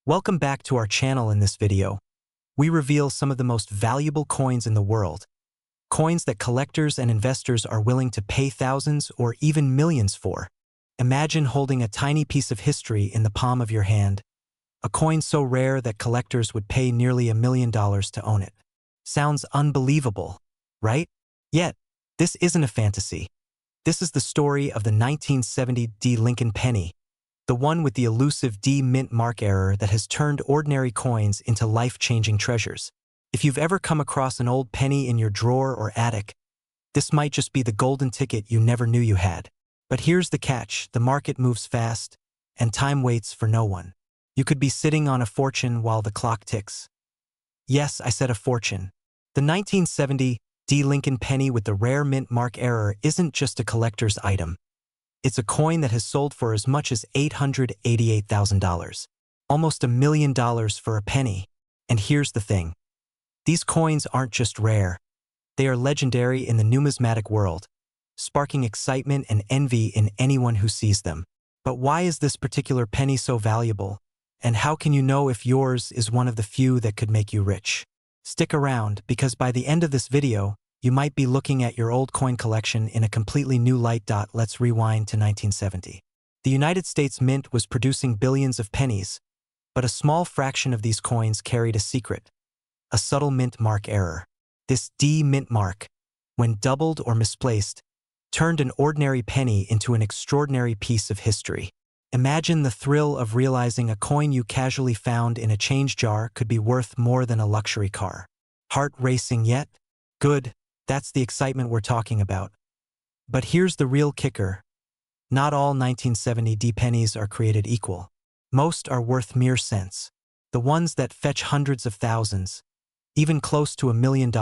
Welcome back to our channel. In this video, we reveal some of the most valuable coins in the world, coins that collectors and investors are willing to pay thousands or even millions for. Imagine holding a tiny piece of history in the palm of your hand, a coin so rare that collectors would pay nearly $1 million to own it. Sounds unbelievable, right? Yet, this isn't a fantasy. This is the story of the 1970 D Lincoln penny, the one with the elusive D mint mark error that has turned ordinary coins into life-changing treasures. If you've ever come across an old penny in your drawer or attic, this might just be the golden ticket you never knew you had. But here's the catch: the market moves fast, and time waits for no one. You could be sitting on a fortune while the clock ticks. Yes, I said a fortune. The 1970 D Lincoln penny with the rare mint mark error isn't just a collector's item. It's a coin that has sold for as much as $888,000, almost $1 million for a penny. And here's the thing: these coins aren't just rare. They are legendary in the numismatic world, sparking excitement and envy in anyone who sees them. But why is this particular penny so valuable? And how can you know if yours is one of the few that could make you rich? Stick around, because by the end of this video, you might be looking at your old coin collection in a completely new light. Let's rewind to 1970. The United States Mint was producing billions of pennies, but a small fraction of these coins carried a secret: a subtle mint mark error. This D mint mark, when doubled or misplaced, turned an ordinary penny into an extraordinary piece of history. Imagine the thrill of realizing a coin you casually found in a change jar could be worth more than a luxury car. Heart racing yet? Good. That's the excitement we're talking about. But here's the real kicker: not all 1970 D pennies are created equal. Most are worth mere cents. The ones that fetch hundreds of thousands, even close to $1 million,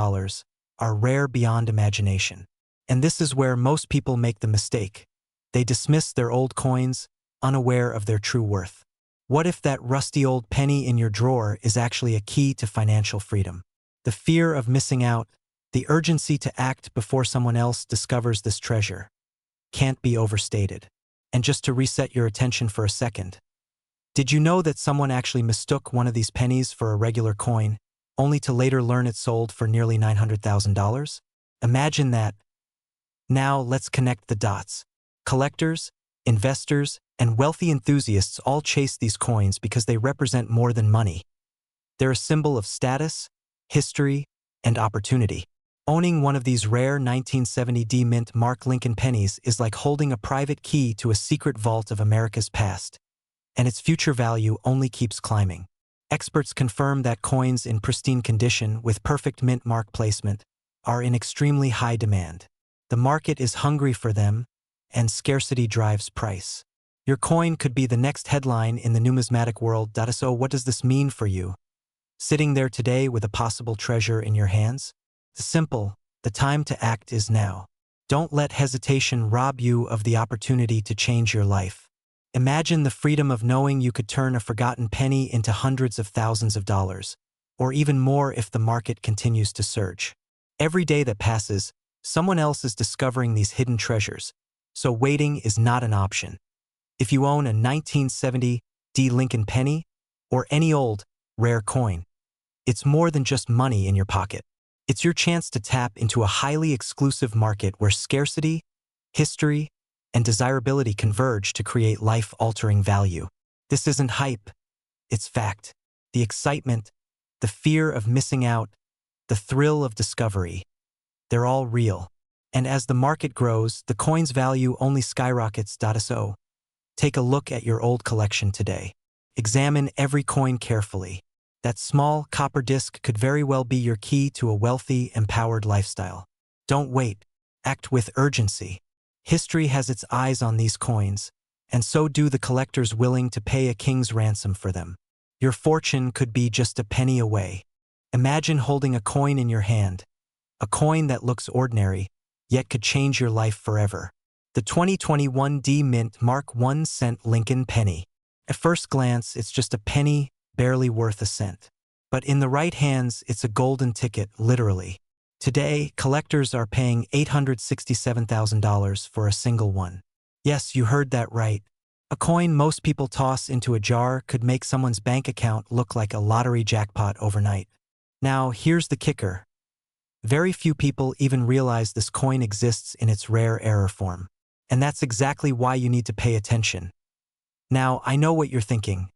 are rare beyond imagination. And this is where most people make the mistake. They dismiss their old coins, unaware of their true worth. What if that rusty old penny in your drawer is actually a key to financial freedom? The fear of missing out, the urgency to act before someone else discovers this treasure, can't be overstated. And just to reset your attention for a second, did you know that someone actually mistook one of these pennies for a regular coin, only to later learn it sold for nearly $900,000? Imagine that. Now let's connect the dots. Collectors, investors, and wealthy enthusiasts all chase these coins because they represent more than money. They're a symbol of status, history, and opportunity. Owning one of these rare 1970 D mint mark Lincoln pennies is like holding a private key to a secret vault of America's past, and its future value only keeps climbing. Experts confirm that coins in pristine condition with perfect mint mark placement are in extremely high demand. The market is hungry for them, and scarcity drives price. Your coin could be the next headline in the numismatic world. So what does this mean for you, sitting there today with a possible treasure in your hands? Simple: the time to act is now. Don't let hesitation rob you of the opportunity to change your life. Imagine the freedom of knowing you could turn a forgotten penny into hundreds of thousands of dollars, or even more if the market continues to surge. Every day that passes, someone else is discovering these hidden treasures, so waiting is not an option. If you own a 1970 D Lincoln penny, or any old, rare coin, it's more than just money in your pocket. It's your chance to tap into a highly exclusive market where scarcity, history, and desirability converge to create life-altering value. This isn't hype, it's fact. The excitement, the fear of missing out, the thrill of discovery, they're all real. And as the market grows, the coin's value only skyrockets. So, take a look at your old collection today. Examine every coin carefully. That small copper disc could very well be your key to a wealthy, empowered lifestyle. Don't wait. Act with urgency. History has its eyes on these coins, and so do the collectors willing to pay a king's ransom for them. Your fortune could be just a penny away. Imagine holding a coin in your hand, a coin that looks ordinary, yet could change your life forever. The 2021 D Mint Mark 1 cent Lincoln penny. At first glance, it's just a penny, barely worth a cent. But in the right hands, it's a golden ticket, literally. Today, collectors are paying $867,000 for a single one. Yes, you heard that right. A coin most people toss into a jar could make someone's bank account look like a lottery jackpot overnight. Now, here's the kicker. Very few people even realize this coin exists in its rare error form. And that's exactly why you need to pay attention. Now, I know what you're thinking.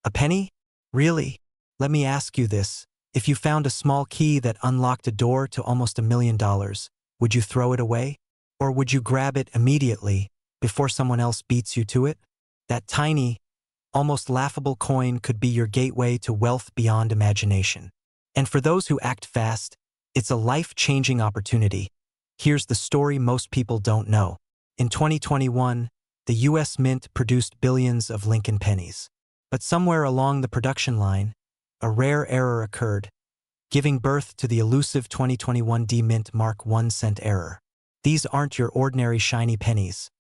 A penny? Really? Let me ask you this. If you found a small key that unlocked a door to almost $1 million, would you throw it away? Or would you grab it immediately before someone else beats you to it? That tiny, almost laughable coin could be your gateway to wealth beyond imagination. And for those who act fast, it's a life-changing opportunity. Here's the story most people don't know. In 2021, the US Mint produced billions of Lincoln pennies. But somewhere along the production line, a rare error occurred, giving birth to the elusive 2021 D-Mint Mark 1 cent error. These aren't your ordinary shiny pennies.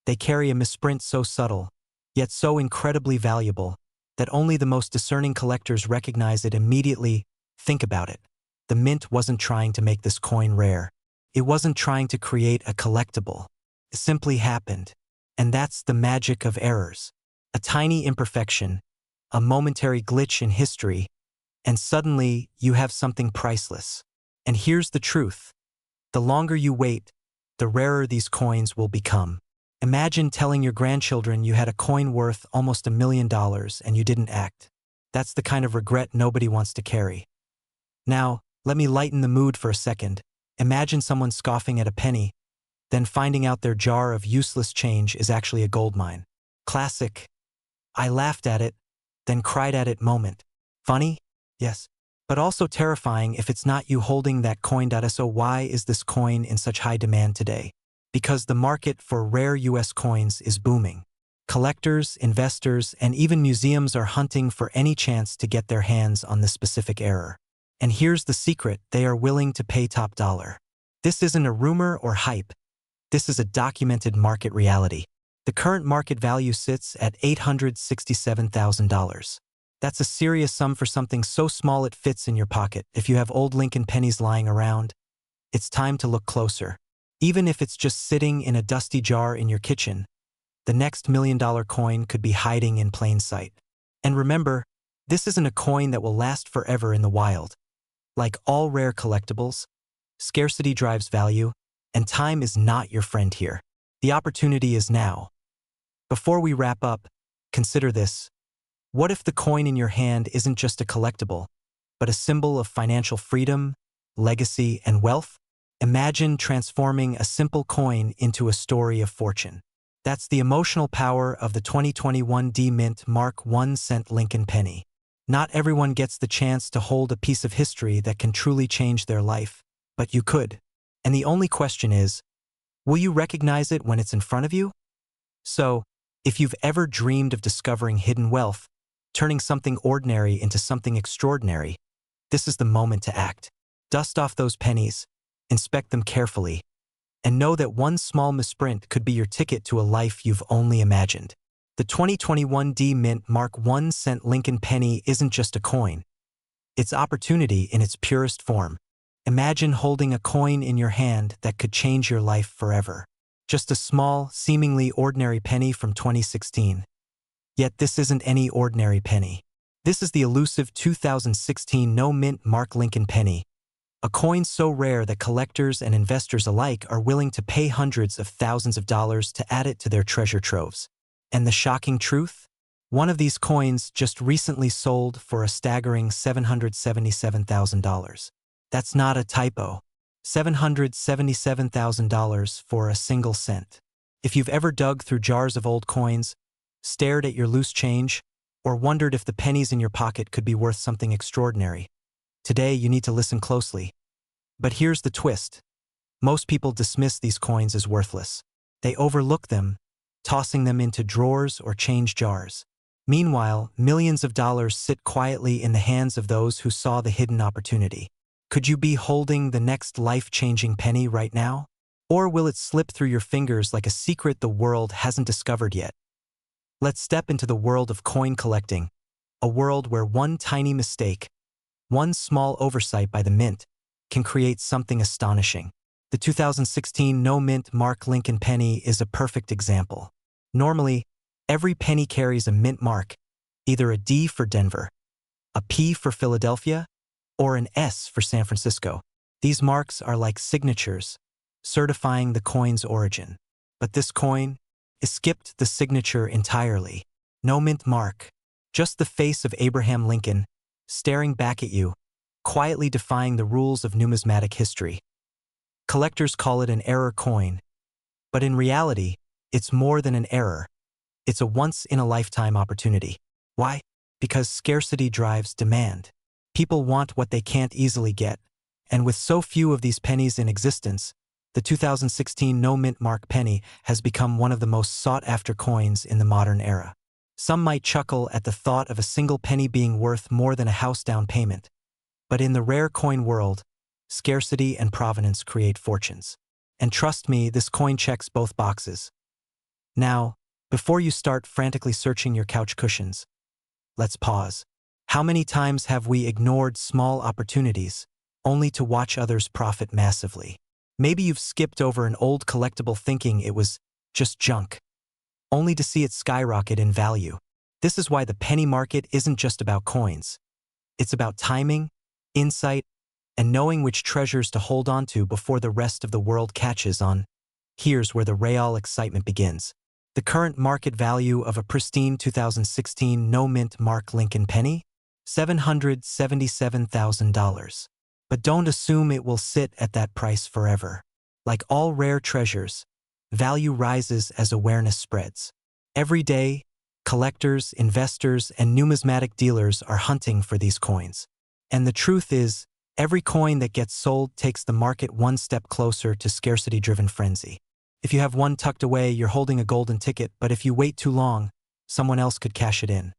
They carry a misprint so subtle, yet so incredibly valuable, that only the most discerning collectors recognize it immediately. Think about it. The Mint wasn't trying to make this coin rare. It wasn't trying to create a collectible. It simply happened. And that's the magic of errors. A tiny imperfection, a momentary glitch in history, and suddenly you have something priceless. And here's the truth. The longer you wait, the rarer these coins will become. Imagine telling your grandchildren you had a coin worth almost $1 million and you didn't act. That's the kind of regret nobody wants to carry. Now, let me lighten the mood for a second. Imagine someone scoffing at a penny, then finding out their jar of useless change is actually a goldmine. Classic. I laughed at it, then cried at it moment. Funny? Yes. But also terrifying if it's not you holding that coin. So why is this coin in such high demand today? Because the market for rare US coins is booming. Collectors, investors, and even museums are hunting for any chance to get their hands on this specific error. And here's the secret, they are willing to pay top dollar. This isn't a rumor or hype. This is a documented market reality. The current market value sits at $867,000. That's a serious sum for something so small it fits in your pocket. If you have old Lincoln pennies lying around, it's time to look closer. Even if it's just sitting in a dusty jar in your kitchen, the next $1 million coin could be hiding in plain sight. And remember, this isn't a coin that will last forever in the wild. Like all rare collectibles, scarcity drives value, and time is not your friend here. The opportunity is now. Before we wrap up, consider this. What if the coin in your hand isn't just a collectible, but a symbol of financial freedom, legacy, and wealth? Imagine transforming a simple coin into a story of fortune. That's the emotional power of the 2021 D-Mint Mark 1 cent Lincoln penny. Not everyone gets the chance to hold a piece of history that can truly change their life, but you could. And the only question is, will you recognize it when it's in front of you? So, if you've ever dreamed of discovering hidden wealth, turning something ordinary into something extraordinary, this is the moment to act. Dust off those pennies, inspect them carefully, and know that one small misprint could be your ticket to a life you've only imagined. The 2021 D-Mint Mark 1 cent Lincoln penny isn't just a coin. It's opportunity in its purest form. Imagine holding a coin in your hand that could change your life forever. Just a small, seemingly ordinary penny from 2016. Yet this isn't any ordinary penny. This is the elusive 2016 no-mint Mark Lincoln penny, a coin so rare that collectors and investors alike are willing to pay hundreds of thousands of dollars to add it to their treasure troves. And the shocking truth? One of these coins just recently sold for a staggering $777,000. That's not a typo. $777,000 for a single cent. If you've ever dug through jars of old coins, stared at your loose change, or wondered if the pennies in your pocket could be worth something extraordinary, today you need to listen closely. But here's the twist. Most people dismiss these coins as worthless. They overlook them, tossing them into drawers or change jars. Meanwhile, millions of dollars sit quietly in the hands of those who saw the hidden opportunity. Could you be holding the next life-changing penny right now? Or will it slip through your fingers like a secret the world hasn't discovered yet? Let's step into the world of coin collecting, a world where one tiny mistake, one small oversight by the mint, can create something astonishing. The 2016 no-mint Mark Lincoln penny is a perfect example. Normally, Every penny carries a mint mark, either a D for Denver, a P for Philadelphia, or an S for San Francisco. These marks are like signatures, certifying the coin's origin. But this coin skipped the signature entirely. No mint mark, just the face of Abraham Lincoln, staring back at you, quietly defying the rules of numismatic history. Collectors call it an error coin, but in reality, it's more than an error. It's a once-in-a-lifetime opportunity. Why? Because scarcity drives demand. People want what they can't easily get, and with so few of these pennies in existence, the 2016 no mint mark penny has become one of the most sought-after coins in the modern era. Some might chuckle at the thought of a single penny being worth more than a house down payment, but in the rare coin world, scarcity and provenance create fortunes. And trust me, this coin checks both boxes. Now, before you start frantically searching your couch cushions, let's pause. How many times have we ignored small opportunities, only to watch others profit massively? Maybe you've skipped over an old collectible thinking it was just junk, only to see it skyrocket in value. This is why the penny market isn't just about coins. It's about timing, insight, and knowing which treasures to hold on to before the rest of the world catches on. Here's where the real excitement begins. The current market value of a pristine 2016 no mint mark Lincoln penny? $777,000. But don't assume it will sit at that price forever. Like all rare treasures, value rises as awareness spreads. Every day, collectors, investors, and numismatic dealers are hunting for these coins. And the truth is, every coin that gets sold takes the market one step closer to scarcity-driven frenzy. If you have one tucked away, you're holding a golden ticket, but if you wait too long, someone else could cash it in.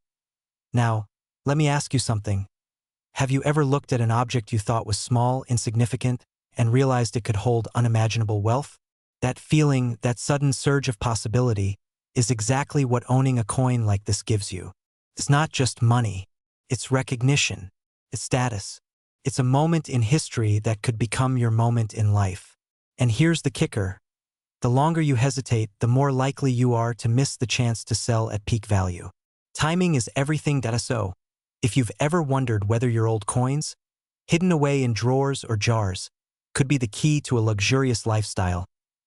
Now, let me ask you something. Have you ever looked at an object you thought was small, insignificant, and realized it could hold unimaginable wealth? That feeling, that sudden surge of possibility, is exactly what owning a coin like this gives you. It's not just money. It's recognition. It's status. It's a moment in history that could become your moment in life. And here's the kicker. The longer you hesitate, the more likely you are to miss the chance to sell at peak value. Timing is everything. So, if you've ever wondered whether your old coins, hidden away in drawers or jars, could be the key to a luxurious lifestyle,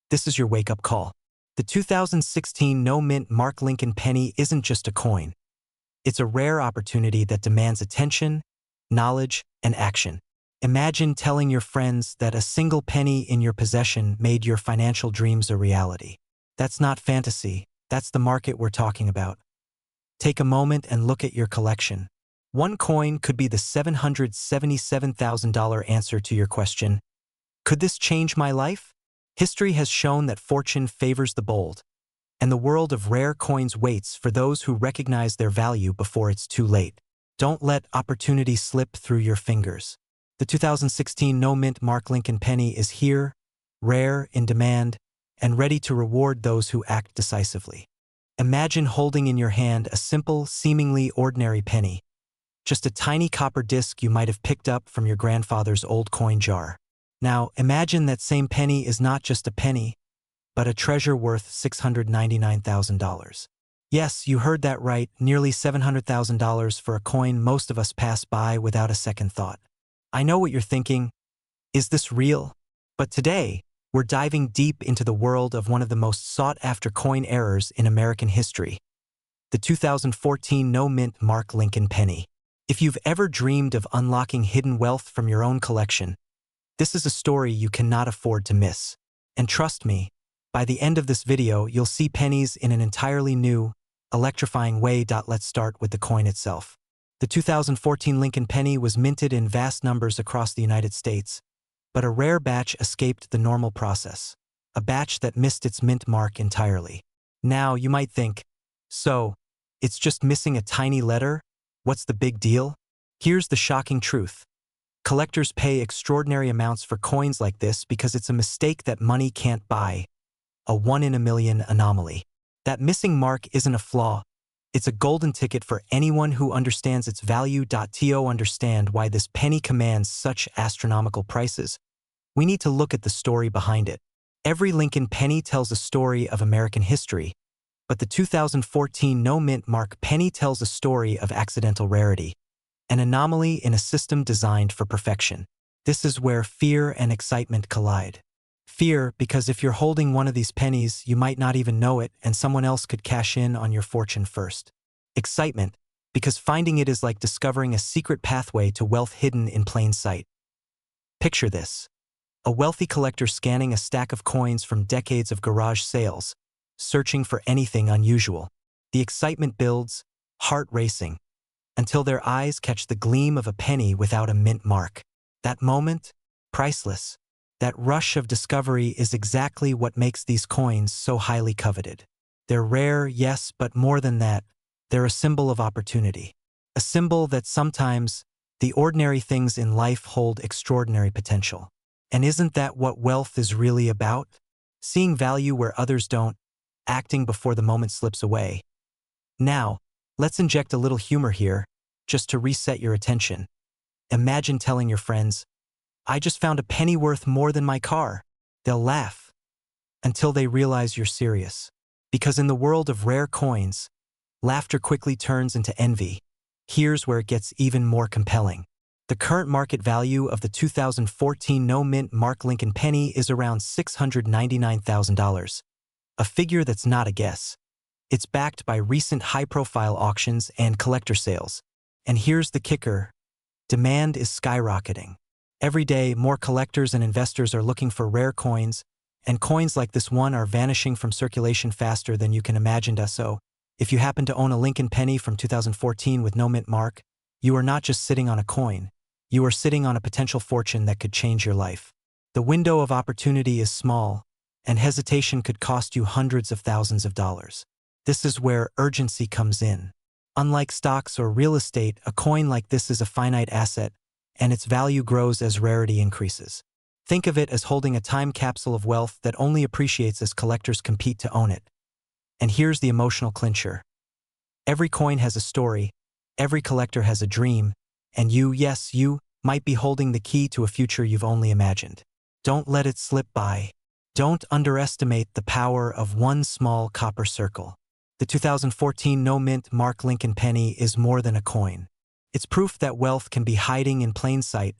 this is your wake-up call. The 2016 no mint mark Lincoln penny isn't just a coin. It's a rare opportunity that demands attention, knowledge, and action. Imagine telling your friends that a single penny in your possession made your financial dreams a reality. That's not fantasy. That's the market we're talking about. Take a moment and look at your collection. One coin could be the $777,000 answer to your question, could this change my life? History has shown that fortune favors the bold, and the world of rare coins waits for those who recognize their value before it's too late. Don't let opportunity slip through your fingers. The 2016 no mint mark Lincoln penny is here, rare, in demand, and ready to reward those who act decisively. Imagine holding in your hand a simple, seemingly ordinary penny, just a tiny copper disc you might have picked up from your grandfather's old coin jar. Now, imagine that same penny is not just a penny, but a treasure worth $699,000. Yes, you heard that right, nearly $700,000 for a coin most of us pass by without a second thought. I know what you're thinking. Is this real? But today, we're diving deep into the world of one of the most sought-after coin errors in American history, the 2014 no mint mark Lincoln penny. If you've ever dreamed of unlocking hidden wealth from your own collection, this is a story you cannot afford to miss. And trust me, by the end of this video, you'll see pennies in an entirely new, electrifying way. Let's start with the coin itself. The 2014 Lincoln penny was minted in vast numbers across the United States, but a rare batch escaped the normal process, a batch that missed its mint mark entirely. Now, you might think, so, it's just missing a tiny letter? What's the big deal? Here's the shocking truth. Collectors pay extraordinary amounts for coins like this because it's a mistake that money can't buy, a one-in-a-million anomaly. That missing mark isn't a flaw. It's a golden ticket for anyone who understands its value. To understand why this penny commands such astronomical prices, we need to look at the story behind it. Every Lincoln penny tells a story of American history, But the 2014 no-mint mark penny tells a story of accidental rarity, an anomaly in a system designed for perfection. This is where fear and excitement collide. Fear, because if you're holding one of these pennies, you might not even know it, and someone else could cash in on your fortune first. Excitement, because finding it is like discovering a secret pathway to wealth hidden in plain sight. Picture this: a wealthy collector scanning a stack of coins from decades of garage sales, searching for anything unusual. The excitement builds, heart racing, until their eyes catch the gleam of a penny without a mint mark. That moment, priceless. That rush of discovery is exactly what makes these coins so highly coveted. They're rare, yes, but more than that, they're a symbol of opportunity. A symbol that sometimes the ordinary things in life hold extraordinary potential. And isn't that what wealth is really about? Seeing value where others don't, acting before the moment slips away. Now, let's inject a little humor here, just to reset your attention. Imagine telling your friends, "I just found a penny worth more than my car." They'll laugh until they realize you're serious. Because in the world of rare coins, laughter quickly turns into envy. Here's where it gets even more compelling. The current market value of the 2014 no-mint Mark Lincoln penny is around $699,000, a figure that's not a guess. It's backed by recent high-profile auctions and collector sales. And here's the kicker: demand is skyrocketing. Every day, more collectors and investors are looking for rare coins, and coins like this one are vanishing from circulation faster than you can imagine. So, if you happen to own a Lincoln penny from 2014 with no mint mark, you are not just sitting on a coin, you are sitting on a potential fortune that could change your life. The window of opportunity is small, and hesitation could cost you hundreds of thousands of dollars. This is where urgency comes in. Unlike stocks or real estate, a coin like this is a finite asset, and its value grows as rarity increases. Think of it as holding a time capsule of wealth that only appreciates as collectors compete to own it. And here's the emotional clincher. Every coin has a story, every collector has a dream, and you, yes, you, might be holding the key to a future you've only imagined. Don't let it slip by. Don't underestimate the power of one small copper circle. The 2014 no-mint Mark Lincoln penny is more than a coin. It's proof that wealth can be hiding in plain sight,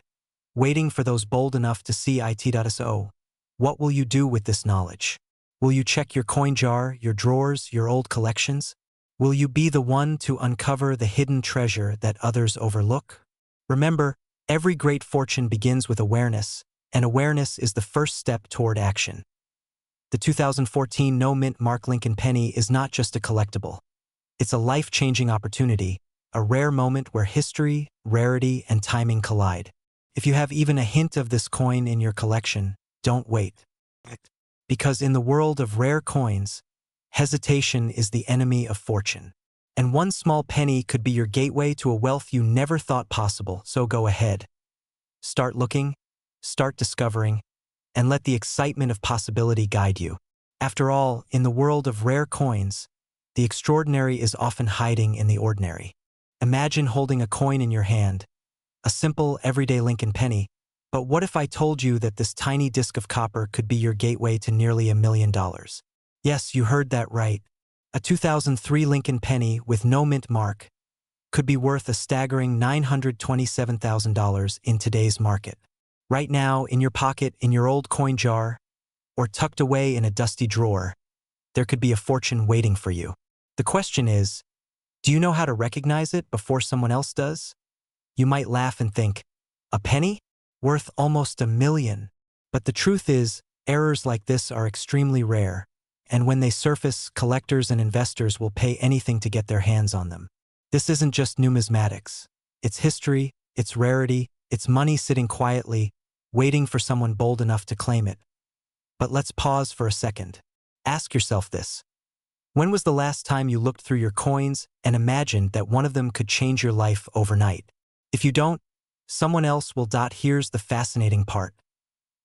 waiting for those bold enough to see it. So, what will you do with this knowledge? Will you check your coin jar, your drawers, your old collections? Will you be the one to uncover the hidden treasure that others overlook? Remember, every great fortune begins with awareness, and awareness is the first step toward action. The 2014 no-mint Mark Lincoln penny is not just a collectible. It's a life-changing opportunity, a rare moment where history, rarity, and timing collide. If you have even a hint of this coin in your collection, don't wait. Because in the world of rare coins, hesitation is the enemy of fortune. And one small penny could be your gateway to a wealth you never thought possible, so go ahead. Start looking, start discovering, and let the excitement of possibility guide you. After all, in the world of rare coins, the extraordinary is often hiding in the ordinary. Imagine holding a coin in your hand, a simple, everyday Lincoln penny, but what if I told you that this tiny disc of copper could be your gateway to nearly $1 million? Yes, you heard that right. A 2003 Lincoln penny with no mint mark could be worth a staggering $927,000 in today's market. Right now, in your pocket, in your old coin jar, or tucked away in a dusty drawer, there could be a fortune waiting for you. The question is, do you know how to recognize it before someone else does? You might laugh and think, a penny? Worth almost $1 million. But the truth is, errors like this are extremely rare, and when they surface, collectors and investors will pay anything to get their hands on them. This isn't just numismatics. It's history, it's rarity, it's money sitting quietly, waiting for someone bold enough to claim it. But let's pause for a second. Ask yourself this. When was the last time you looked through your coins and imagined that one of them could change your life overnight? If you don't, someone else will. Here's the fascinating part.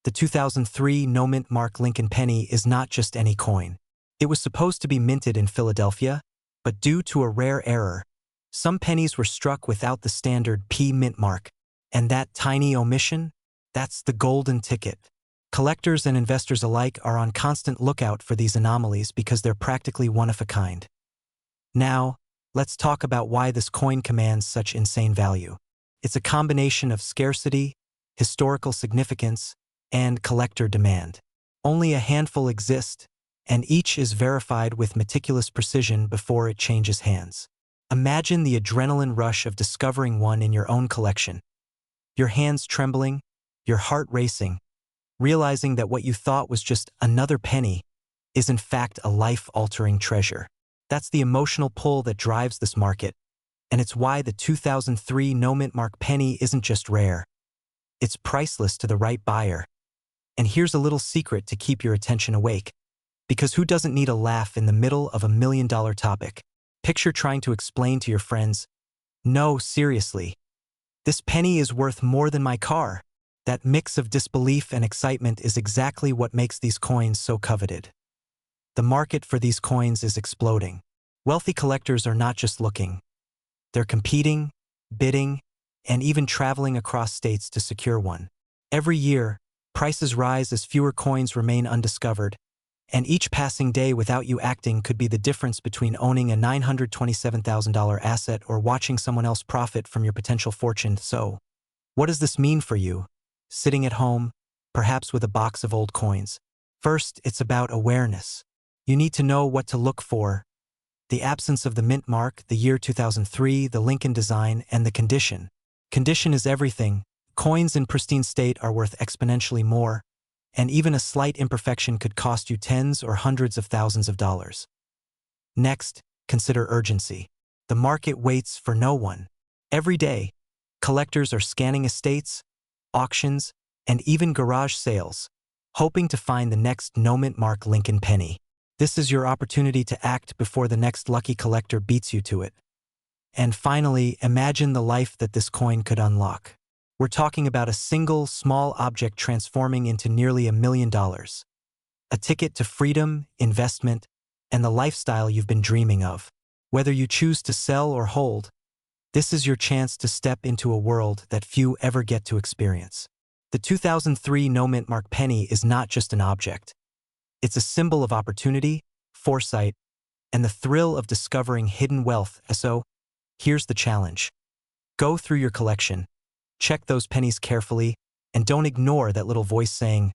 The 2003 no-mint Mark Lincoln penny is not just any coin. It was supposed to be minted in Philadelphia, but due to a rare error, some pennies were struck without the standard P mint mark. And that tiny omission? That's the golden ticket. Collectors and investors alike are on constant lookout for these anomalies because they're practically one of a kind. Now, let's talk about why this coin commands such insane value. It's a combination of scarcity, historical significance, and collector demand. Only a handful exist, and each is verified with meticulous precision before it changes hands. Imagine the adrenaline rush of discovering one in your own collection. Your hands trembling, your heart racing, realizing that what you thought was just another penny is in fact a life-altering treasure. That's the emotional pull that drives this market, and it's why the 2003 no-mint mark penny isn't just rare. It's priceless to the right buyer. And here's a little secret to keep your attention awake. Because who doesn't need a laugh in the middle of a million-dollar topic? Picture trying to explain to your friends, "No, seriously, this penny is worth more than my car." That mix of disbelief and excitement is exactly what makes these coins so coveted. The market for these coins is exploding. Wealthy collectors are not just looking. They're competing, bidding, and even traveling across states to secure one. Every year, prices rise as fewer coins remain undiscovered, and each passing day without you acting could be the difference between owning a $927,000 asset or watching someone else profit from your potential fortune. So, what does this mean for you? Sitting at home, perhaps with a box of old coins. First, it's about awareness. You need to know what to look for: the absence of the mint mark, the year 2003, the Lincoln design, and the condition. Condition is everything. Coins in pristine state are worth exponentially more, and even a slight imperfection could cost you tens or hundreds of thousands of dollars. Next, consider urgency. The market waits for no one. Every day, collectors are scanning estates, auctions, and even garage sales, hoping to find the next no-mint mark Lincoln penny. This is your opportunity to act before the next lucky collector beats you to it. And finally, imagine the life that this coin could unlock. We're talking about a single, small object transforming into nearly $1 million. A ticket to freedom, investment, and the lifestyle you've been dreaming of. Whether you choose to sell or hold, this is your chance to step into a world that few ever get to experience. The 2003 no-mint mark penny is not just an object. It's a symbol of opportunity, foresight, and the thrill of discovering hidden wealth. So, here's the challenge. Go through your collection, check those pennies carefully, and don't ignore that little voice saying,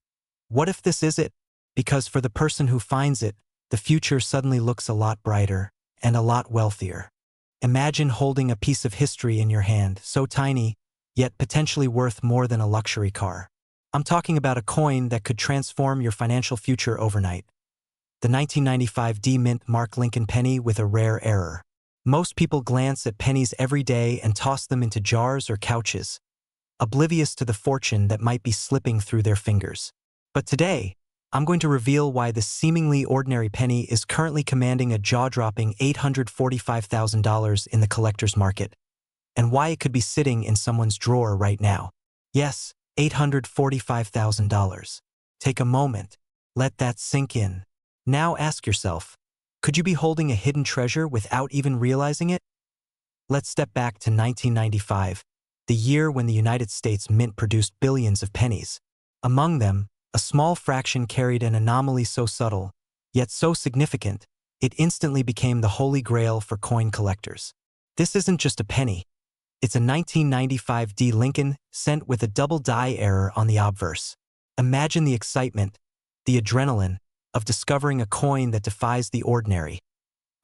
"What if this is it?" Because for the person who finds it, the future suddenly looks a lot brighter and a lot wealthier. Imagine holding a piece of history in your hand, so tiny, yet potentially worth more than a luxury car. I'm talking about a coin that could transform your financial future overnight. The 1995 D-Mint mark Lincoln penny with a rare error. Most people glance at pennies every day and toss them into jars or couches, oblivious to the fortune that might be slipping through their fingers. But today, I'm going to reveal why this seemingly ordinary penny is currently commanding a jaw-dropping $845,000 in the collector's market, and why it could be sitting in someone's drawer right now. Yes, $845,000. Take a moment. Let that sink in. Now ask yourself, could you be holding a hidden treasure without even realizing it? Let's step back to 1995, the year when the United States Mint produced billions of pennies. Among them, a small fraction carried an anomaly so subtle, yet so significant, it instantly became the holy grail for coin collectors. This isn't just a penny. It's a 1995 D Lincoln cent with a double die error on the obverse. Imagine the excitement, the adrenaline, of discovering a coin that defies the ordinary.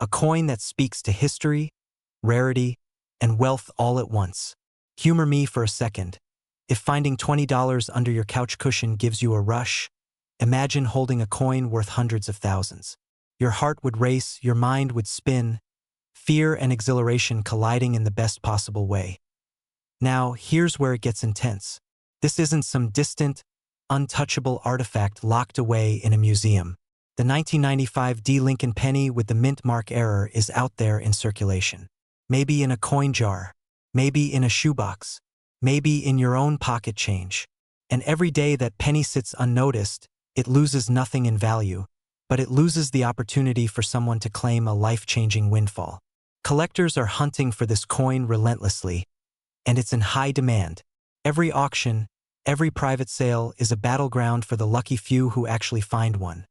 A coin that speaks to history, rarity, and wealth all at once. Humor me for a second. If finding $20 under your couch cushion gives you a rush, imagine holding a coin worth hundreds of thousands. Your heart would race, your mind would spin, fear and exhilaration colliding in the best possible way. Now, here's where it gets intense. This isn't some distant, untouchable artifact locked away in a museum. The 1995 D Lincoln penny with the mint mark error is out there in circulation. Maybe in a coin jar, maybe in a shoebox, maybe in your own pocket change. And every day that penny sits unnoticed, it loses nothing in value, but it loses the opportunity for someone to claim a life-changing windfall. Collectors are hunting for this coin relentlessly, and it's in high demand. Every auction, Every private sale is a battleground for the lucky few who actually find one.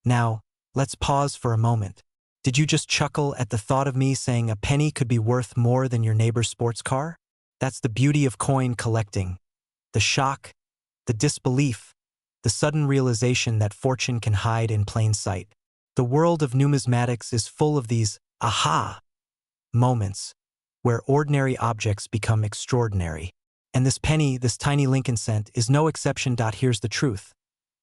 Now, let's pause for a moment. Did you just chuckle at the thought of me saying a penny could be worth more than your neighbor's sports car? That's the beauty of coin collecting. The shock, the disbelief, the sudden realization that fortune can hide in plain sight. The world of numismatics is full of these aha moments where ordinary objects become extraordinary. And this penny, this tiny Lincoln cent, is no exception. Here's the truth.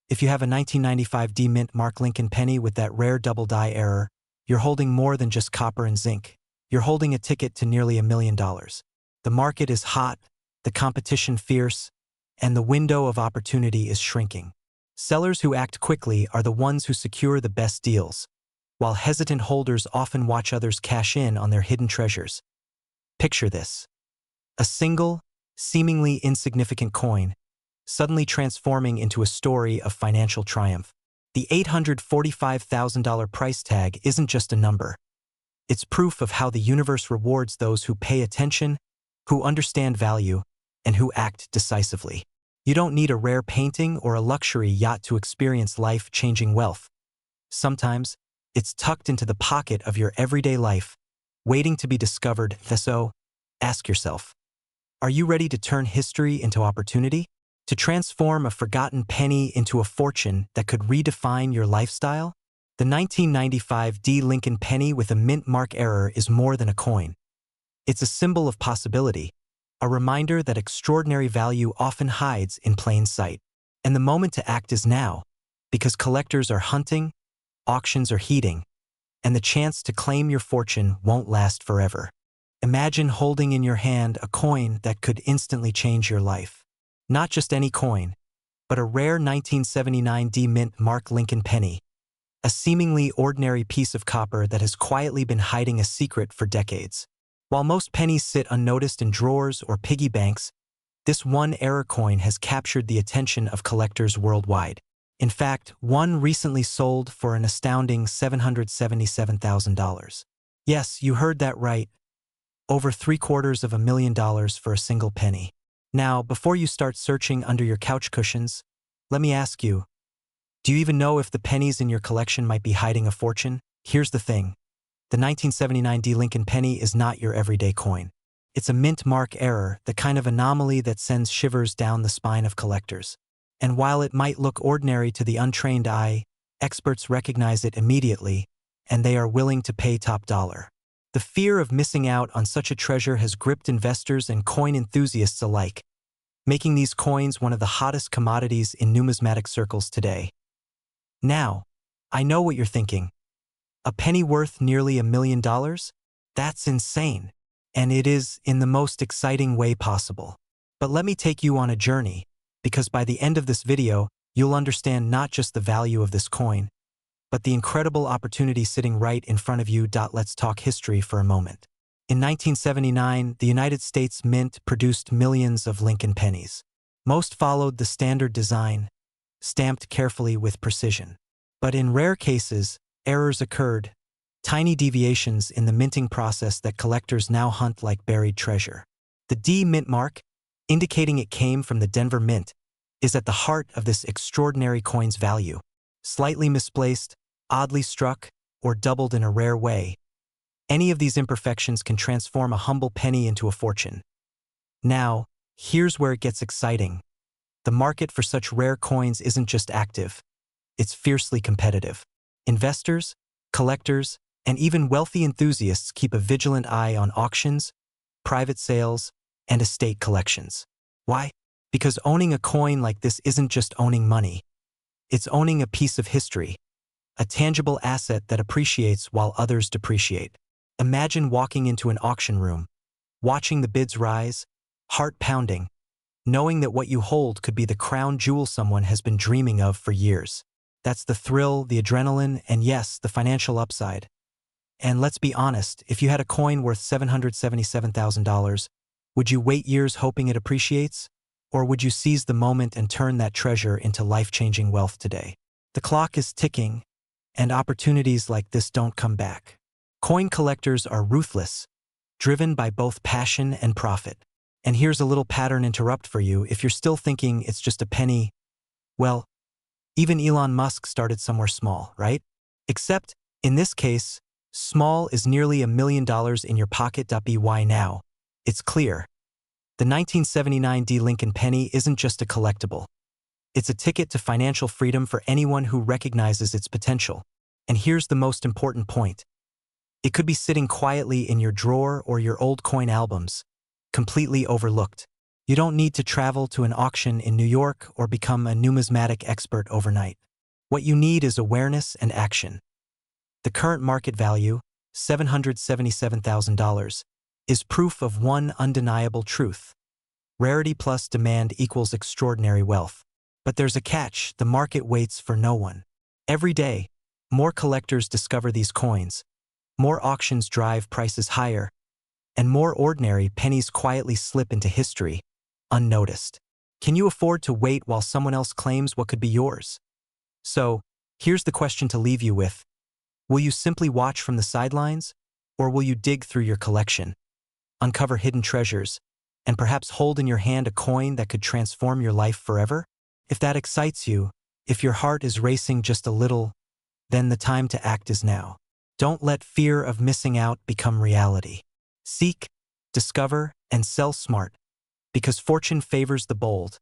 If you have a 1995 D Mint Mark Lincoln penny with that rare double die error, you're holding more than just copper and zinc. You're holding a ticket to nearly $1 million. The market is hot, the competition fierce, and the window of opportunity is shrinking. Sellers who act quickly are the ones who secure the best deals, while hesitant holders often watch others cash in on their hidden treasures. Picture this. A single, seemingly insignificant coin, suddenly transforming into a story of financial triumph. The $845,000 price tag isn't just a number. It's proof of how the universe rewards those who pay attention, who understand value, and who act decisively. You don't need a rare painting or a luxury yacht to experience life-changing wealth. Sometimes, it's tucked into the pocket of your everyday life, waiting to be discovered. So, ask yourself, are you ready to turn history into opportunity? To transform a forgotten penny into a fortune that could redefine your lifestyle? The 1995 D Lincoln penny with a mint mark error is more than a coin. It's a symbol of possibility, a reminder that extraordinary value often hides in plain sight. And the moment to act is now, because collectors are hunting, auctions are heating, and the chance to claim your fortune won't last forever. Imagine holding in your hand a coin that could instantly change your life. Not just any coin, but a rare 1979 D Mint Mark Lincoln penny, a seemingly ordinary piece of copper that has quietly been hiding a secret for decades. While most pennies sit unnoticed in drawers or piggy banks, this one error coin has captured the attention of collectors worldwide. In fact, one recently sold for an astounding $777,000. Yes, you heard that right. Over $750,000 for a single penny. Now, before you start searching under your couch cushions, let me ask you, do you even know if the pennies in your collection might be hiding a fortune? Here's the thing. The 1979 D Lincoln penny is not your everyday coin. It's a mint mark error, the kind of anomaly that sends shivers down the spine of collectors. And while it might look ordinary to the untrained eye, experts recognize it immediately, and they are willing to pay top dollar. The fear of missing out on such a treasure has gripped investors and coin enthusiasts alike, making these coins one of the hottest commodities in numismatic circles today. Now, I know what you're thinking. A penny worth nearly $1 million? That's insane. And it is in the most exciting way possible. But let me take you on a journey, because by the end of this video, you'll understand not just the value of this coin, but the incredible opportunity sitting right in front of you. Let's talk history for a moment. In 1979, the United States Mint produced millions of Lincoln pennies. Most followed the standard design, stamped carefully with precision. But in rare cases, errors occurred, tiny deviations in the minting process that collectors now hunt like buried treasure. The D Mint mark, indicating it came from the Denver Mint, is at the heart of this extraordinary coin's value. Slightly misplaced, oddly struck, or doubled in a rare way, any of these imperfections can transform a humble penny into a fortune. Now, here's where it gets exciting. The market for such rare coins isn't just active, it's fiercely competitive. Investors, collectors, and even wealthy enthusiasts keep a vigilant eye on auctions, private sales, and estate collections. Why? Because owning a coin like this isn't just owning money. It's owning a piece of history, a tangible asset that appreciates while others depreciate. Imagine walking into an auction room, watching the bids rise, heart pounding, knowing that what you hold could be the crown jewel someone has been dreaming of for years. That's the thrill, the adrenaline, and yes, the financial upside. And let's be honest, if you had a coin worth $777,000, would you wait years hoping it appreciates? Or would you seize the moment and turn that treasure into life-changing wealth today? The clock is ticking, and opportunities like this don't come back. Coin collectors are ruthless, driven by both passion and profit. And here's a little pattern interrupt for you. If you're still thinking it's just a penny, well, even Elon Musk started somewhere small, right? Except, in this case, small is nearly $1 million in your pocket. By now, it's clear. The 1979 D Lincoln penny isn't just a collectible. It's a ticket to financial freedom for anyone who recognizes its potential. And here's the most important point. It could be sitting quietly in your drawer or your old coin albums, completely overlooked. You don't need to travel to an auction in New York or become a numismatic expert overnight. What you need is awareness and action. The current market value, $777,000, is proof of one undeniable truth. Rarity plus demand equals extraordinary wealth. But there's a catch: the market waits for no one. Every day, more collectors discover these coins, more auctions drive prices higher, and more ordinary pennies quietly slip into history, unnoticed. Can you afford to wait while someone else claims what could be yours? So, here's the question to leave you with. Will you simply watch from the sidelines, or will you dig through your collection, uncover hidden treasures, and perhaps hold in your hand a coin that could transform your life forever? If that excites you, if your heart is racing just a little, then the time to act is now. Don't let fear of missing out become reality. Seek, discover, and sell smart, because fortune favors the bold,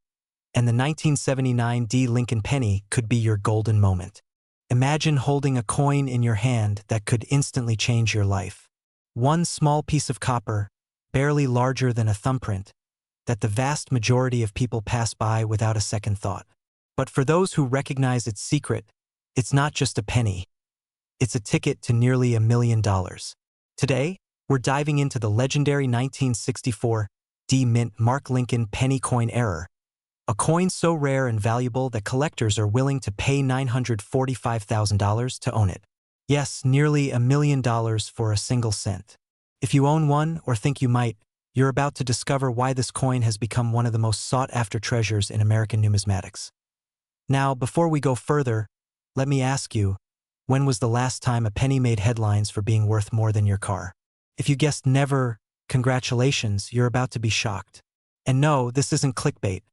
and the 1979 D Lincoln penny could be your golden moment. Imagine holding a coin in your hand that could instantly change your life. One small piece of copper, barely larger than a thumbprint, that the vast majority of people pass by without a second thought. But for those who recognize its secret, it's not just a penny. It's a ticket to nearly $1 million. Today, we're diving into the legendary 1964 D Mint Mark Lincoln penny coin era, a coin so rare and valuable that collectors are willing to pay $945,000 to own it. Yes, nearly $1 million for a single cent. If you own one or think you might, you're about to discover why this coin has become one of the most sought-after treasures in American numismatics. Now, before we go further, let me ask you, when was the last time a penny made headlines for being worth more than your car? If you guessed never, congratulations, you're about to be shocked. And no, this isn't clickbait.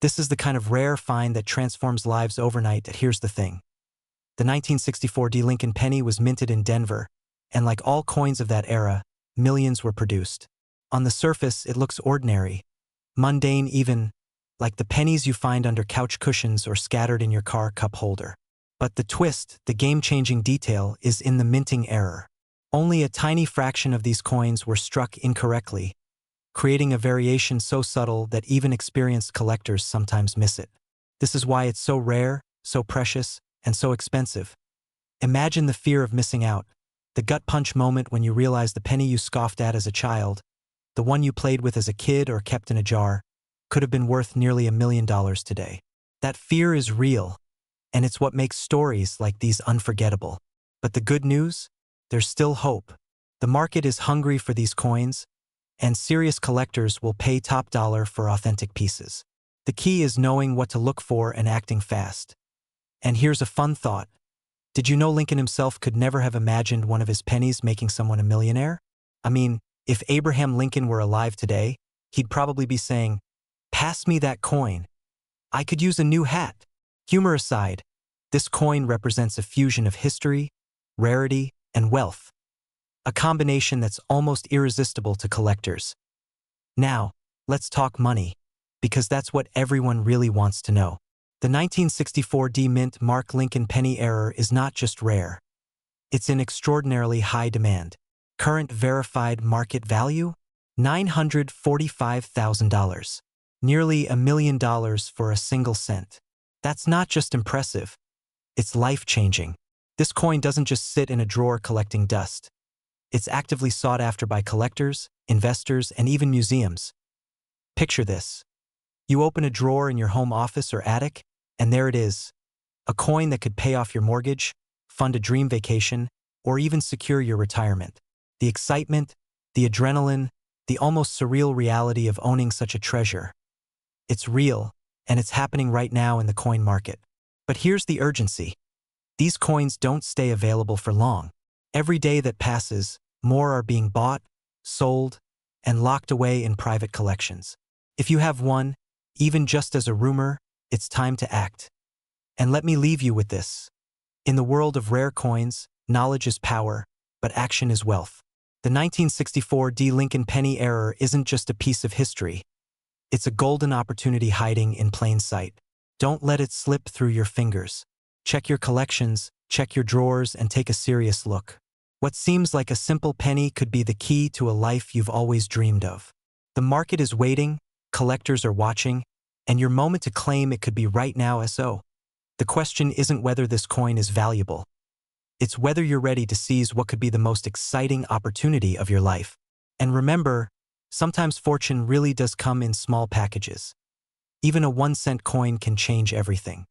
This is the kind of rare find that transforms lives overnight. Here's the thing. The 1964 D Lincoln penny was minted in Denver, and like all coins of that era, millions were produced. On the surface, it looks ordinary, mundane even, like the pennies you find under couch cushions or scattered in your car cup holder. But the twist, the game-changing detail, is in the minting error. Only a tiny fraction of these coins were struck incorrectly, creating a variation so subtle that even experienced collectors sometimes miss it. This is why it's so rare, so precious, and so expensive. Imagine the fear of missing out, the gut punch moment when you realize the penny you scoffed at as a child, the one you played with as a kid or kept in a jar, could have been worth nearly $1 million today. That fear is real, and it's what makes stories like these unforgettable. But the good news? There's still hope. The market is hungry for these coins, and serious collectors will pay top dollar for authentic pieces. The key is knowing what to look for and acting fast. And here's a fun thought. Did you know Lincoln himself could never have imagined one of his pennies making someone a millionaire? I mean, if Abraham Lincoln were alive today, he'd probably be saying, "Pass me that coin. I could use a new hat." Humor aside, this coin represents a fusion of history, rarity, and wealth, a combination that's almost irresistible to collectors. Now, let's talk money, because that's what everyone really wants to know. The 1964 D Mint Mark Lincoln penny era is not just rare. It's in extraordinarily high demand. Current verified market value? $945,000. Nearly $1 million for a single cent. That's not just impressive. It's life-changing. This coin doesn't just sit in a drawer collecting dust. It's actively sought after by collectors, investors, and even museums. Picture this. You open a drawer in your home office or attic, and there it is. A coin that could pay off your mortgage, fund a dream vacation, or even secure your retirement. The excitement, the adrenaline, the almost surreal reality of owning such a treasure. It's real, and it's happening right now in the coin market. But here's the urgency. These coins don't stay available for long. Every day that passes, more are being bought, sold, and locked away in private collections. If you have one, even just as a rumor, it's time to act. And let me leave you with this. In the world of rare coins, knowledge is power, but action is wealth. The 1964 D. Lincoln penny error isn't just a piece of history. It's a golden opportunity hiding in plain sight. Don't let it slip through your fingers. Check your collections, check your drawers, and take a serious look. What seems like a simple penny could be the key to a life you've always dreamed of. The market is waiting, collectors are watching, and your moment to claim it could be right now. So, the question isn't whether this coin is valuable. It's whether you're ready to seize what could be the most exciting opportunity of your life. And remember, sometimes fortune really does come in small packages. Even a 1-cent coin can change everything.